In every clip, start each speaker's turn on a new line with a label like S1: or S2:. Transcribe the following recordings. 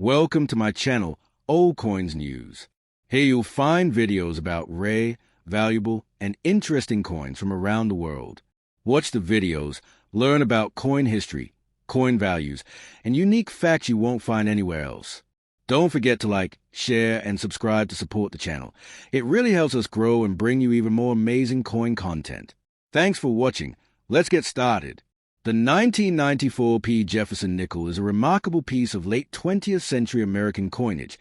S1: Welcome to my channel, Old Coins News. Here you'll find videos about rare, valuable, and interesting coins from around the world. Watch the videos, learn about coin history, coin values, and unique facts you won't find anywhere else. Don't forget to like, share, and subscribe to support the channel. It really helps us grow and bring you even more amazing coin content. Thanks for watching. Let's get started. The 1994 P. Jefferson nickel is a remarkable piece of late 20th century American coinage,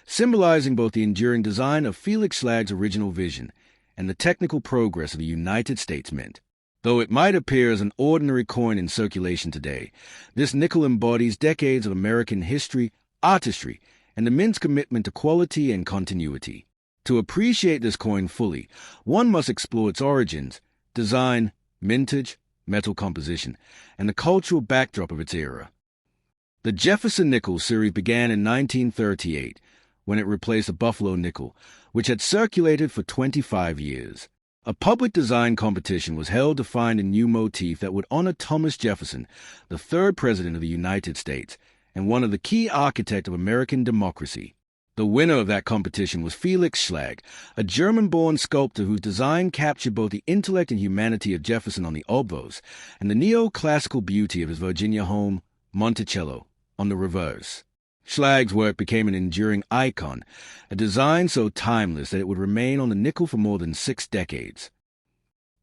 S1: symbolizing both the enduring design of Felix Schlagg's original vision and the technical progress of the United States Mint. Though it might appear as an ordinary coin in circulation today, this nickel embodies decades of American history, artistry, and the Mint's commitment to quality and continuity. To appreciate this coin fully, one must explore its origins, design, mintage, metal composition, and the cultural backdrop of its era. The Jefferson nickel series began in 1938, when it replaced the Buffalo nickel, which had circulated for 25 years. A public design competition was held to find a new motif that would honor Thomas Jefferson, the third president of the United States, and one of the key architects of American democracy. The winner of that competition was Felix Schlagg, a German-born sculptor whose design captured both the intellect and humanity of Jefferson on the obverse and the neoclassical beauty of his Virginia home, Monticello, on the reverse. Schlagg's work became an enduring icon, a design so timeless that it would remain on the nickel for more than 6 decades.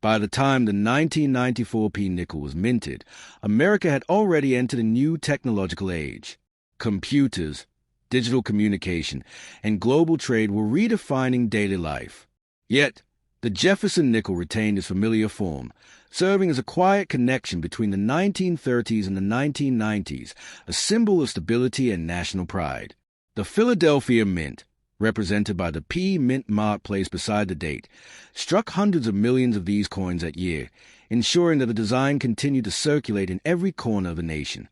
S1: By the time the 1994 P nickel was minted, America had already entered a new technological age. Computers, digital communication, and global trade were redefining daily life. Yet, the Jefferson nickel retained its familiar form, serving as a quiet connection between the 1930s and the 1990s, a symbol of stability and national pride. The Philadelphia Mint, represented by the P Mint mark placed beside the date, struck hundreds of millions of these coins that year, ensuring that the design continued to circulate in every corner of the nation.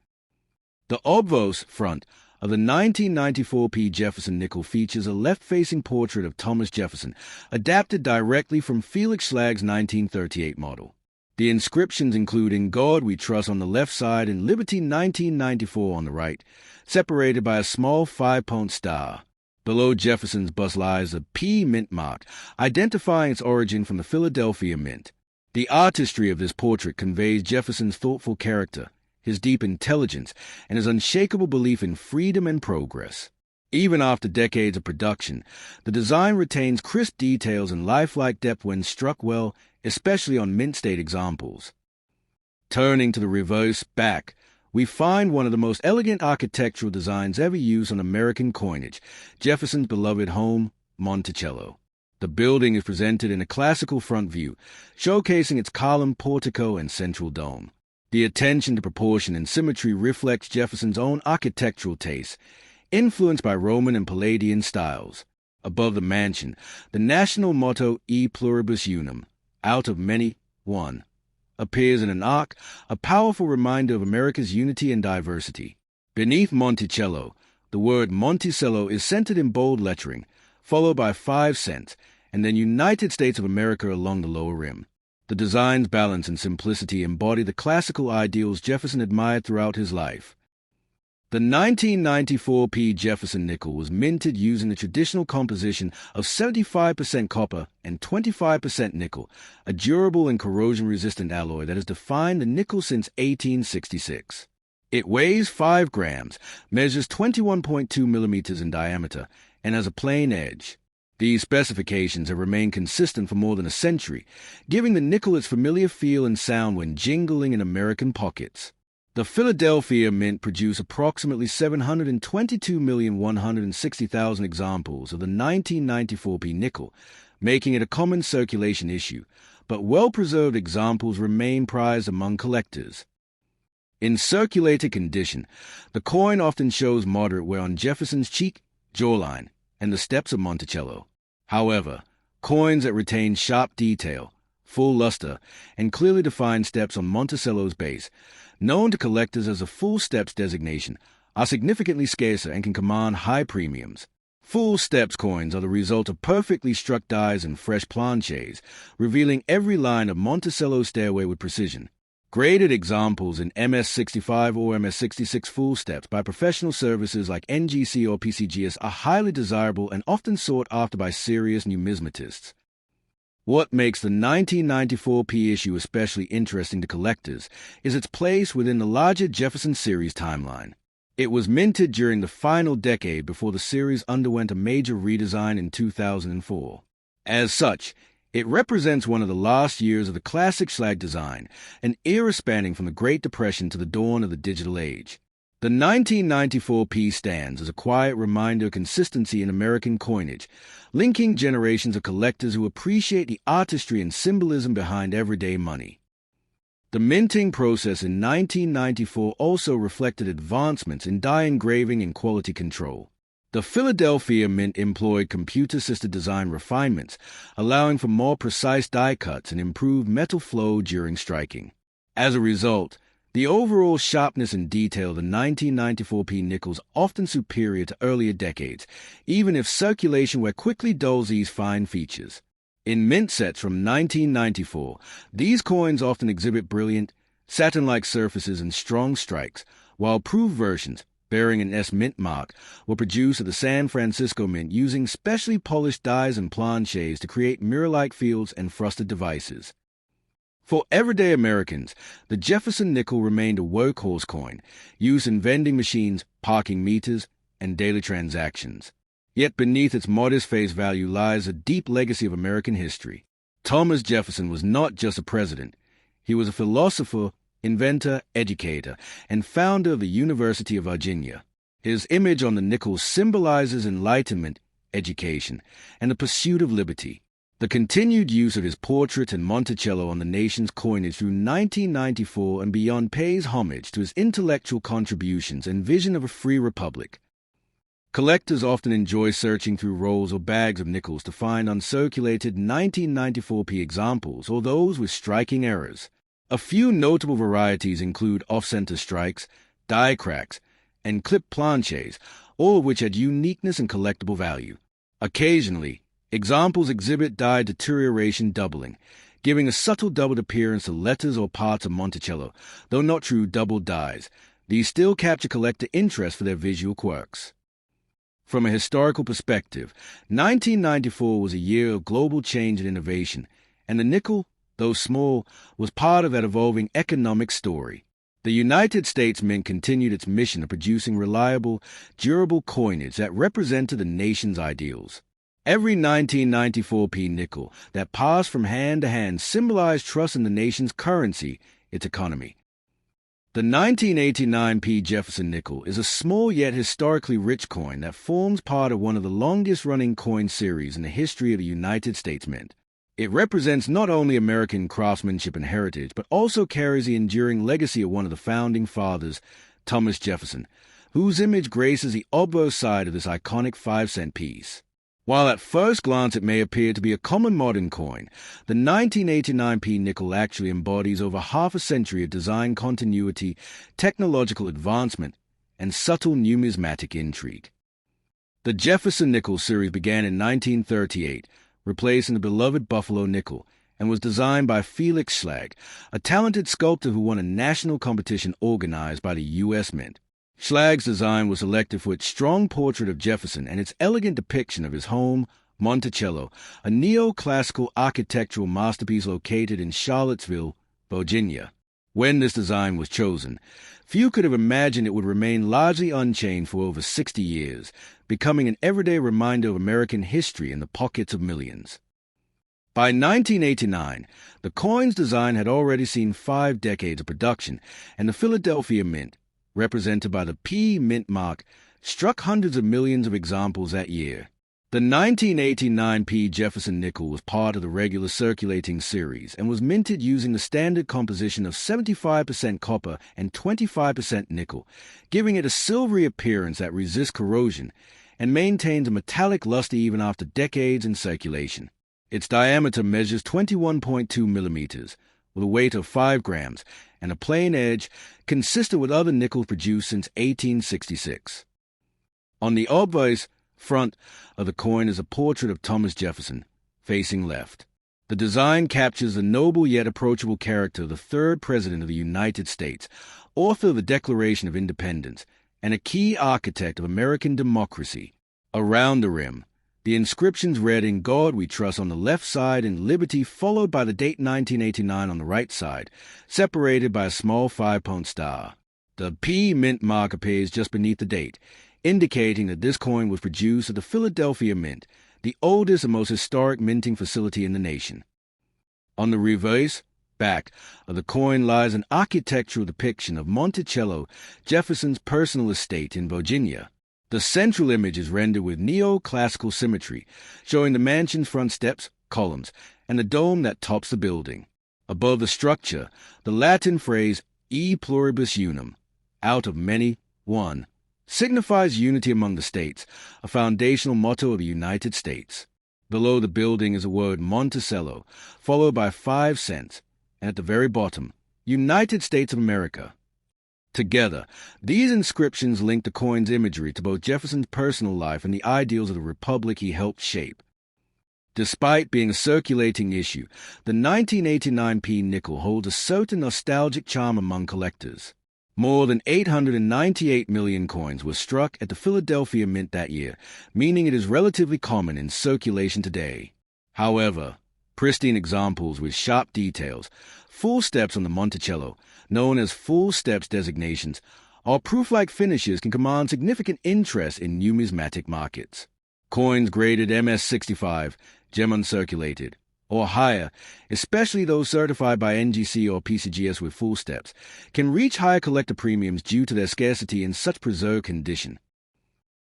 S1: The obverse front of the 1994 P. Jefferson nickel features a left-facing portrait of Thomas Jefferson, adapted directly from Felix Schlagg's 1938 model. The inscriptions include "In God We Trust" on the left side and "Liberty 1994" on the right, separated by a small 5-point star. Below Jefferson's bust lies the P Mint mark, identifying its origin from the Philadelphia Mint. The artistry of this portrait conveys Jefferson's thoughtful character, his deep intelligence, and his unshakable belief in freedom and progress. Even after decades of production, the design retains crisp details and lifelike depth when struck well, especially on mint state examples. Turning to the reverse back, we find one of the most elegant architectural designs ever used on American coinage, Jefferson's beloved home, Monticello. The building is presented in a classical front view, showcasing its column, portico, and central dome. The attention to proportion and symmetry reflects Jefferson's own architectural taste, influenced by Roman and Palladian styles. Above the mansion, the national motto "E pluribus unum," out of many, one, appears in an arc, a powerful reminder of America's unity and diversity. Beneath Monticello, the word Monticello is centered in bold lettering, followed by 5 cents, and then United States of America along the lower rim. The design's balance and simplicity embody the classical ideals Jefferson admired throughout his life. The 1994 P. Jefferson nickel was minted using the traditional composition of 75% copper and 25% nickel, a durable and corrosion-resistant alloy that has defined the nickel since 1866. It weighs 5 grams, measures 21.2 millimeters in diameter, and has a plain edge. These specifications have remained consistent for more than a century, giving the nickel its familiar feel and sound when jingling in American pockets. The Philadelphia Mint produced approximately 722,160,000 examples of the 1994 P nickel, making it a common circulation issue, but well-preserved examples remain prized among collectors. In circulated condition, the coin often shows moderate wear on Jefferson's cheek, jawline, and the steps of Monticello. However, coins that retain sharp detail, full luster, and clearly defined steps on Monticello's base, known to collectors as a full steps designation, are significantly scarcer and can command high premiums. Full steps coins are the result of perfectly struck dies and fresh planchets, revealing every line of Monticello's stairway with precision. Graded examples in MS-65 or MS-66 full steps by professional services like NGC or PCGS are highly desirable and often sought after by serious numismatists. What makes the 1994 P issue especially interesting to collectors is its place within the larger Jefferson series timeline. It was minted during the final decade before the series underwent a major redesign in 2004. As such, it represents one of the last years of the classic schlag design, an era spanning from the Great Depression to the dawn of the digital age. The 1994 P stands as a quiet reminder of consistency in American coinage, linking generations of collectors who appreciate the artistry and symbolism behind everyday money. The minting process in 1994 also reflected advancements in die engraving and quality control. The Philadelphia Mint employed computer-assisted design refinements, allowing for more precise die cuts and improved metal flow during striking. As a result, the overall sharpness and detail of the 1994 P nickels often superior to earlier decades, even if circulation wear quickly dulls these fine features. In mint sets from 1994, these coins often exhibit brilliant, satin-like surfaces and strong strikes, while proved versions, bearing an S mint mark, were produced at the San Francisco Mint using specially polished dies and planchets to create mirror-like fields and frosted devices. For everyday Americans, the Jefferson nickel remained a workhorse coin, used in vending machines, parking meters, and daily transactions. Yet beneath its modest face value lies a deep legacy of American history. Thomas Jefferson was not just a president. He was a philosopher, inventor, educator, and founder of the University of Virginia. His image on the nickel symbolizes enlightenment, education, and the pursuit of liberty. The continued use of his portrait in Monticello on the nation's coinage through 1994 and beyond pays homage to his intellectual contributions and vision of a free republic. Collectors often enjoy searching through rolls or bags of nickels to find uncirculated 1994 P examples or those with striking errors. A few notable varieties include off-center strikes, die cracks, and clip planchets, all of which add uniqueness and collectible value. Occasionally, examples exhibit die deterioration doubling, giving a subtle doubled appearance to letters or parts of Monticello, though not true double dies. These still capture collector interest for their visual quirks. From a historical perspective, 1994 was a year of global change and innovation, and the nickel, though small, was part of that evolving economic story. The United States Mint continued its mission of producing reliable, durable coinage that represented the nation's ideals. Every 1994 P nickel that passed from hand to hand symbolized trust in the nation's currency, its economy. The 1989 P Jefferson nickel is a small yet historically rich coin that forms part of one of the longest-running coin series in the history of the United States Mint. It represents not only American craftsmanship and heritage, but also carries the enduring legacy of one of the founding fathers, Thomas Jefferson, whose image graces the obverse side of this iconic 5-cent piece. While at first glance it may appear to be a common modern coin, the 1989 P nickel actually embodies over half a century of design continuity, technological advancement, and subtle numismatic intrigue. The Jefferson nickel series began in 1938, replacing the beloved Buffalo nickel, and was designed by Felix Schlag, a talented sculptor who won a national competition organized by the U.S. Mint. Schlag's design was selected for its strong portrait of Jefferson and its elegant depiction of his home, Monticello, a neoclassical architectural masterpiece located in Charlottesville, Virginia. When this design was chosen, few could have imagined it would remain largely unchanged for over 60 years, becoming an everyday reminder of American history in the pockets of millions. By 1989, the coin's design had already seen 5 decades of production, and the Philadelphia Mint, represented by the P mint mark, struck hundreds of millions of examples that year. The 1989 P Jefferson nickel was part of the regular circulating series and was minted using the standard composition of 75% copper and 25% nickel, giving it a silvery appearance that resists corrosion and maintains a metallic luster even after decades in circulation. Its diameter measures 21.2 millimeters, with a weight of 5 grams, and a plain edge consistent with other nickels produced since 1866. On the obverse front of the coin is a portrait of Thomas Jefferson, facing left. The design captures the noble yet approachable character of the third President of the United States, author of the Declaration of Independence, and a key architect of American democracy. Around the rim, the inscriptions read "In God We Trust" on the left side and "Liberty," followed by the date 1989 on the right side, separated by a small 5-point star. The P Mint mark appears just beneath the date, indicating that this coin was produced at the Philadelphia Mint, the oldest and most historic minting facility in the nation. On the reverse back of the coin lies an architectural depiction of Monticello, Jefferson's personal estate in Virginia. The central image is rendered with neoclassical symmetry, showing the mansion's front steps, columns, and the dome that tops the building. Above the structure, the Latin phrase "E pluribus unum," out of many, one, signifies unity among the states, a foundational motto of the United States. Below the building is the word Monticello, followed by 5 cents, and at the very bottom, United States of America. Together, these inscriptions link the coin's imagery to both Jefferson's personal life and the ideals of the republic he helped shape. Despite being a circulating issue, the 1989 P nickel holds a certain nostalgic charm among collectors. More than 898 million coins were struck at the Philadelphia Mint that year, meaning it is relatively common in circulation today. However, pristine examples with sharp details, full steps on the Monticello, known as full steps designations, or proof-like finishes can command significant interest in numismatic markets. Coins graded MS-65, gem uncirculated, or higher, especially those certified by NGC or PCGS with full steps, can reach higher collector premiums due to their scarcity in such preserved condition.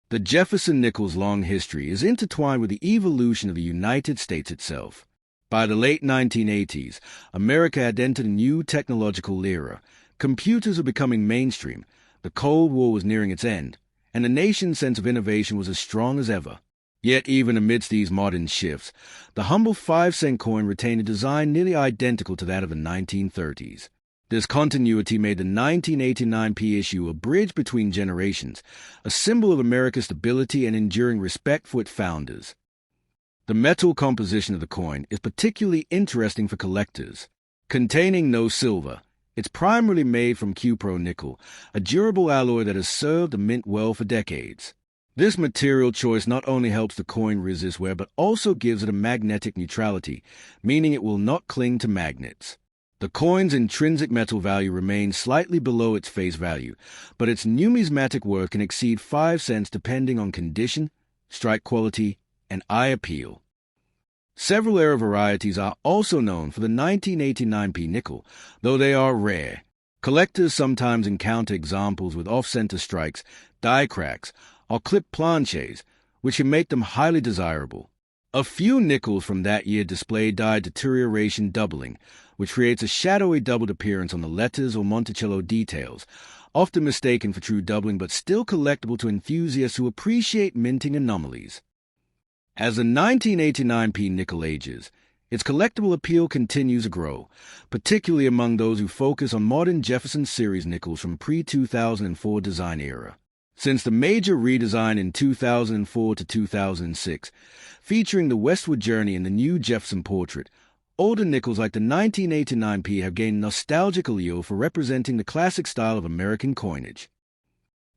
S1: The Jefferson nickel's long history is intertwined with the evolution of the United States itself. By the late 1980s, America had entered a new technological era. Computers were becoming mainstream, the Cold War was nearing its end, and the nation's sense of innovation was as strong as ever. Yet even amidst these modern shifts, the humble 5-cent coin retained a design nearly identical to that of the 1930s. This continuity made the 1989 P issue a bridge between generations, a symbol of America's stability and enduring respect for its founders. The metal composition of the coin is particularly interesting for collectors. Containing no silver, it's primarily made from Q-Pro nickel, a durable alloy that has served the mint well for decades. This material choice not only helps the coin resist wear, but also gives it a magnetic neutrality, meaning it will not cling to magnets. The coin's intrinsic metal value remains slightly below its face value, but its numismatic worth can exceed 5 cents depending on condition, strike quality, and eye appeal. Several era varieties are also known for the 1989 P nickel, though they are rare. Collectors sometimes encounter examples with off-center strikes, die cracks, or clipped planches, which can make them highly desirable. A few nickels from that year display die deterioration doubling, which creates a shadowy doubled appearance on the letters or Monticello details, often mistaken for true doubling but still collectible to enthusiasts who appreciate minting anomalies. As the 1989 P nickel ages, its collectible appeal continues to grow, particularly among those who focus on modern Jefferson series nickels from pre-2004 design era. Since the major redesign in 2004 to 2006, featuring the Westward Journey and the new Jefferson portrait, older nickels like the 1989 P have gained nostalgic allure for representing the classic style of American coinage.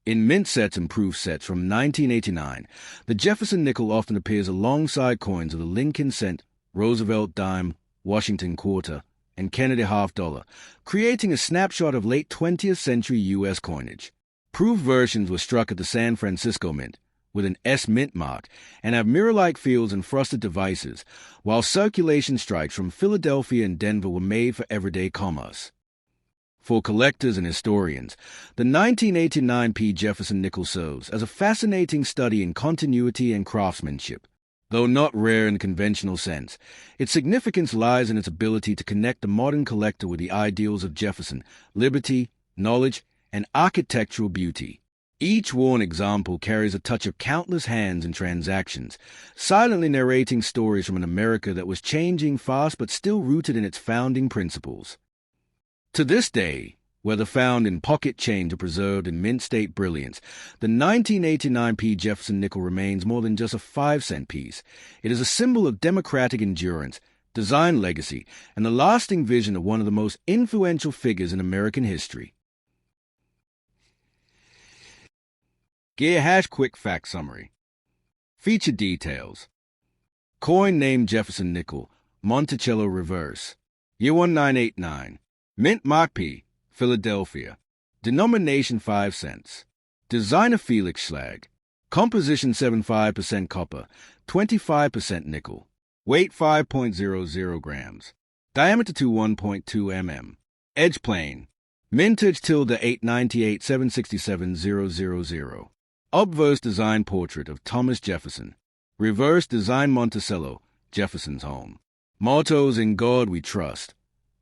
S1: In mint sets and proof sets from 1989, the Jefferson nickel often appears alongside coins of the Lincoln cent, Roosevelt dime, Washington quarter, and Kennedy half-dollar, creating a snapshot of late 20th century U.S. coinage. Proof versions were struck at the San Francisco Mint, with an S mint mark, and have mirror-like fields and frosted devices, while circulation strikes from Philadelphia and Denver were made for everyday commerce. For collectors and historians, the 1989 P Jefferson nickel serves as a fascinating study in continuity and craftsmanship. Though not rare in the conventional sense, its significance lies in its ability to connect the modern collector with the ideals of Jefferson, liberty, knowledge, and architectural beauty. Each worn example carries a touch of countless hands and transactions, silently narrating stories from an America that was changing fast but still rooted in its founding principles. To this day, whether found in pocket change or preserved in mint state brilliance, the 1989 P Jefferson nickel remains more than just a 5-cent piece. It is a symbol of democratic endurance, design legacy, and the lasting vision of one of the most influential figures in American history. Gear hash quick fact summary. Feature details. Coin named Jefferson nickel, Monticello reverse. Year 1989. Mint mark P, Philadelphia. Denomination 5 cents. Designer Felix Schlag. Composition 75% copper, 25% nickel. Weight 5.00 grams. Diameter to 1.2 mm. Edge plane. Mintage tilde 898 767 000. Obverse design portrait of Thomas Jefferson. Reverse design Monticello, Jefferson's home. Mottos: In God We Trust.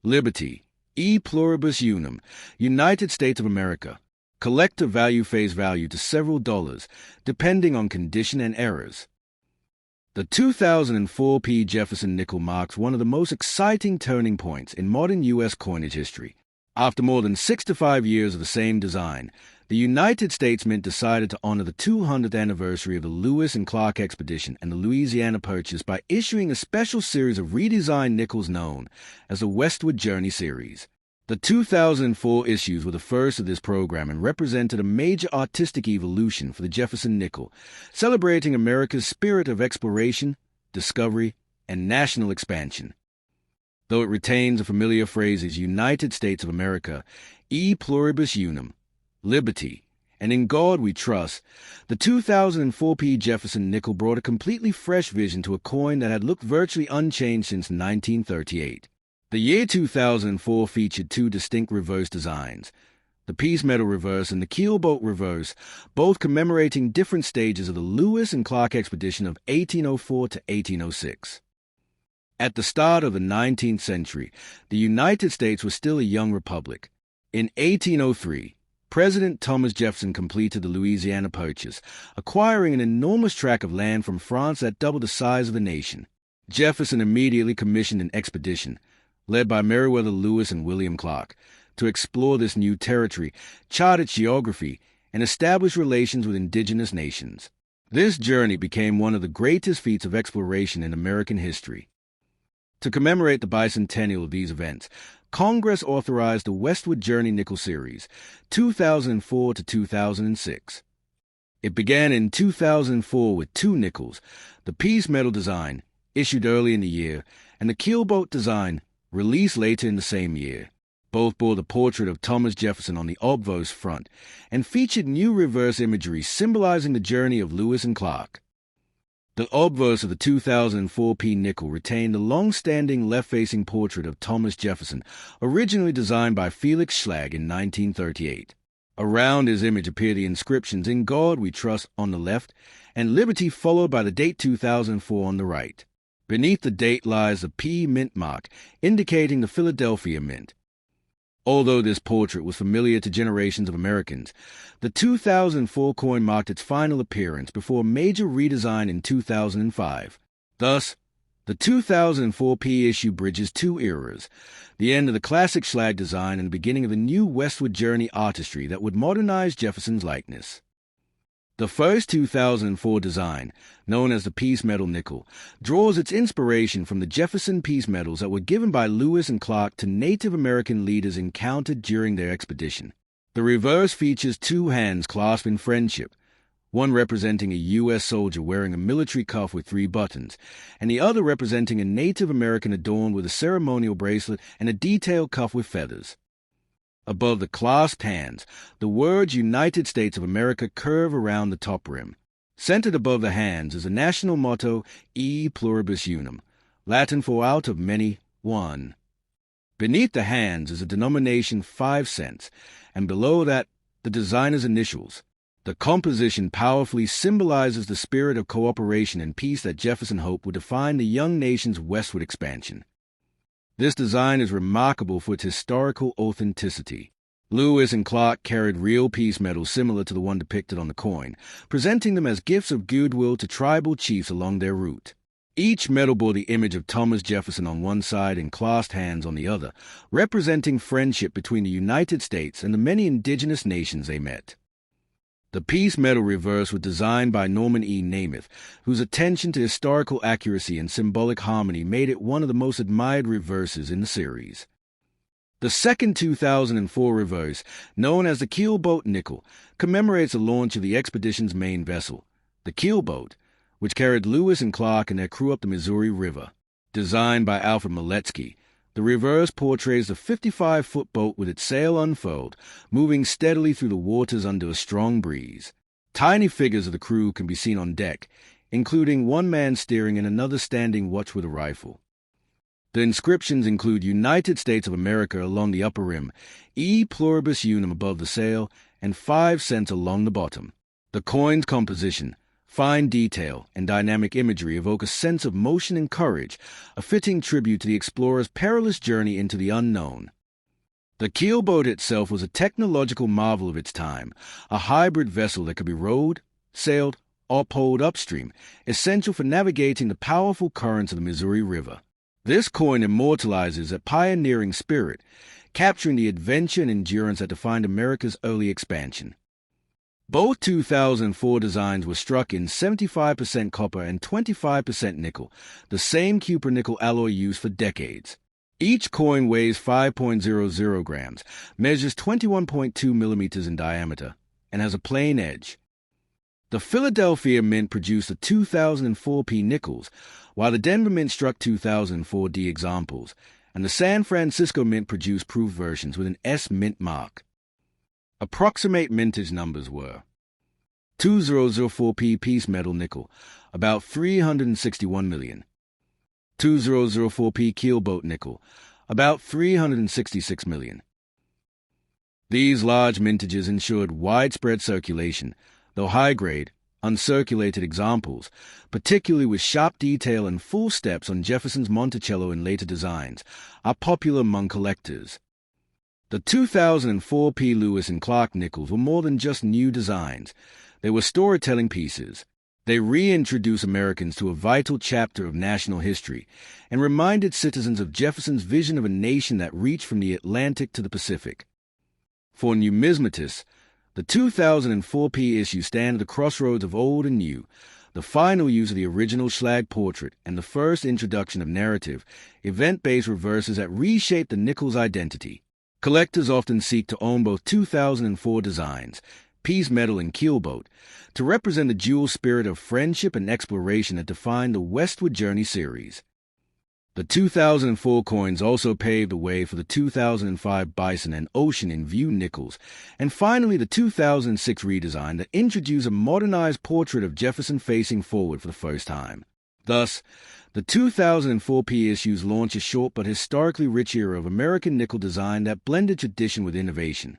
S1: Liberty. E pluribus unum. United States of America. Collector value face value to several dollars, depending on condition and errors. The 2004 P. Jefferson nickel marks one of the most exciting turning points in modern U.S. coinage history. After more than 65 years of the same design, the United States Mint decided to honor the 200th anniversary of the Lewis and Clark expedition and the Louisiana Purchase by issuing a special series of redesigned nickels known as the Westward Journey series. The 2004 issues were the first of this program and represented a major artistic evolution for the Jefferson nickel, celebrating America's spirit of exploration, discovery, and national expansion. Though it retains the familiar phrases United States of America, E pluribus unum, liberty, and In God We Trust, the 2004 P. Jefferson nickel brought a completely fresh vision to a coin that had looked virtually unchanged since 1938. The year 2004 featured two distinct reverse designs, the piece metal reverse and the keelboat reverse, both commemorating different stages of the Lewis and Clark expedition of 1804 to 1806. At the start of the 19th century, the United States was still a young republic. In 1803, President Thomas Jefferson completed the Louisiana Purchase, acquiring an enormous tract of land from France that doubled the size of the nation. Jefferson immediately commissioned an expedition, led by Meriwether Lewis and William Clark, to explore this new territory, chart its geography, and establish relations with indigenous nations. This journey became one of the greatest feats of exploration in American history. To commemorate the bicentennial of these events, Congress authorized the Westward Journey nickel series, 2004 to 2006. It began in 2004 with two nickels, the piece metal design, issued early in the year, and the keelboat design, released later in the same year. Both bore the portrait of Thomas Jefferson on the obverse front and featured new reverse imagery symbolizing the journey of Lewis and Clark. The obverse of the 2004 P. nickel retained the long-standing left-facing portrait of Thomas Jefferson, originally designed by Felix Schlag in 1938. Around his image appear the inscriptions In God We Trust on the left and Liberty followed by the date 2004 on the right. Beneath the date lies the P mint mark, indicating the Philadelphia Mint. Although this portrait was familiar to generations of Americans, the 2004 coin marked its final appearance before a major redesign in 2005. Thus, the 2004 P issue bridges two eras, the end of the classic Schlag design and the beginning of the new Westward Journey artistry that would modernize Jefferson's likeness. The first 2004 design, known as the piece metal nickel, draws its inspiration from the Jefferson piece metals that were given by Lewis and Clark to Native American leaders encountered during their expedition. The reverse features two hands clasped in friendship, one representing a U.S. soldier wearing a military cuff with 3 buttons, and the other representing a Native American adorned with a ceremonial bracelet and a detailed cuff with feathers. Above the clasped hands, the words United States of America curve around the top rim. Centered above the hands is the national motto E pluribus unum, Latin for out of many, one. Beneath the hands is a denomination 5 cents, and below that, the designer's initials. The composition powerfully symbolizes the spirit of cooperation and peace that Jefferson hoped would define the young nation's westward expansion. This design is remarkable for its historical authenticity. Lewis and Clark carried real piece metals similar to the one depicted on the coin, presenting them as gifts of goodwill to tribal chiefs along their route. Each medal bore the image of Thomas Jefferson on one side and clasped hands on the other, representing friendship between the United States and the many indigenous nations they met. The piece metal reverse was designed by Norman E. Namath, whose attention to historical accuracy and symbolic harmony made it one of the most admired reverses in the series. The second 2004 reverse, known as the keelboat nickel, commemorates the launch of the expedition's main vessel, the keelboat, which carried Lewis and Clark and their crew up the Missouri River. Designed by Alfred Maletsky, the reverse portrays the 55-foot boat with its sail unfurled, moving steadily through the waters under a strong breeze. Tiny figures of the crew can be seen on deck, including one man steering and another standing watch with a rifle. The inscriptions include United States of America along the upper rim, E pluribus unum above the sail, and 5 cents along the bottom. The coin's composition, fine detail, and dynamic imagery evoke a sense of motion and courage, a fitting tribute to the explorer's perilous journey into the unknown. The keelboat itself was a technological marvel of its time, a hybrid vessel that could be rowed, sailed, or poled upstream, essential for navigating the powerful currents of the Missouri River. This coin immortalizes that pioneering spirit, capturing the adventure and endurance that defined America's early expansion. Both 2004 designs were struck in 75% copper and 25% nickel, the same cupronickel alloy used for decades. Each coin weighs 5.00 grams, measures 21.2 millimeters in diameter, and has a plain edge. The Philadelphia Mint produced the 2004p nickels, while the Denver Mint struck 2004D examples, and the San Francisco Mint produced proof versions with an S mint mark. Approximate mintage numbers were 2004p piece metal nickel, about 361 million. 2004p keelboat nickel, about 366 million. These large mintages ensured widespread circulation, though high-grade, uncirculated examples, particularly with sharp detail and full steps on Jefferson's Monticello and later designs, are popular among collectors. The 2004p Lewis and Clark nickels were more than just new designs. They were storytelling pieces. They reintroduced Americans to a vital chapter of national history and reminded citizens of Jefferson's vision of a nation that reached from the Atlantic to the Pacific. For numismatists, the 2004p issue stand at the crossroads of old and new, the final use of the original Schlag portrait and the first introduction of narrative, event-based reverses that reshape the nickel's identity. Collectors often seek to own both 2004 designs, piece metal and keelboat, to represent the dual spirit of friendship and exploration that defined the Westward Journey series. The 2004 coins also paved the way for the 2005 Bison and Ocean in View nickels, and finally the 2006 redesign that introduced a modernized portrait of Jefferson facing forward for the first time. Thus, the 2004p issues launch a short but historically rich era of American nickel design that blended tradition with innovation.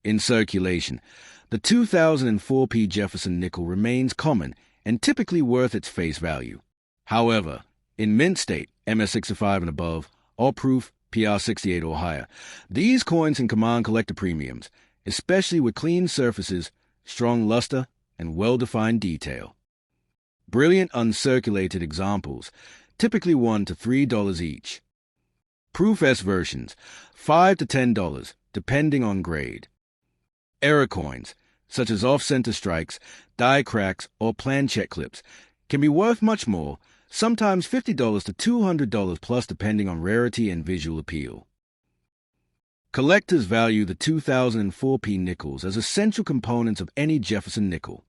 S1: In circulation, the 2004p Jefferson nickel remains common and typically worth its face value. However, in mint state, MS65 and above, or proof, PR68 or higher, these coins can command collector premiums, especially with clean surfaces, strong luster, and well-defined detail. Brilliant uncirculated examples, typically $1 to $3 each. Proof S versions, $5 to $10, depending on grade. Error coins, such as off-center strikes, die cracks, or planchette clips, can be worth much more, sometimes $50 to $200 plus depending on rarity and visual appeal. Collectors value the 2004p nickels as essential components of any Jefferson nickel.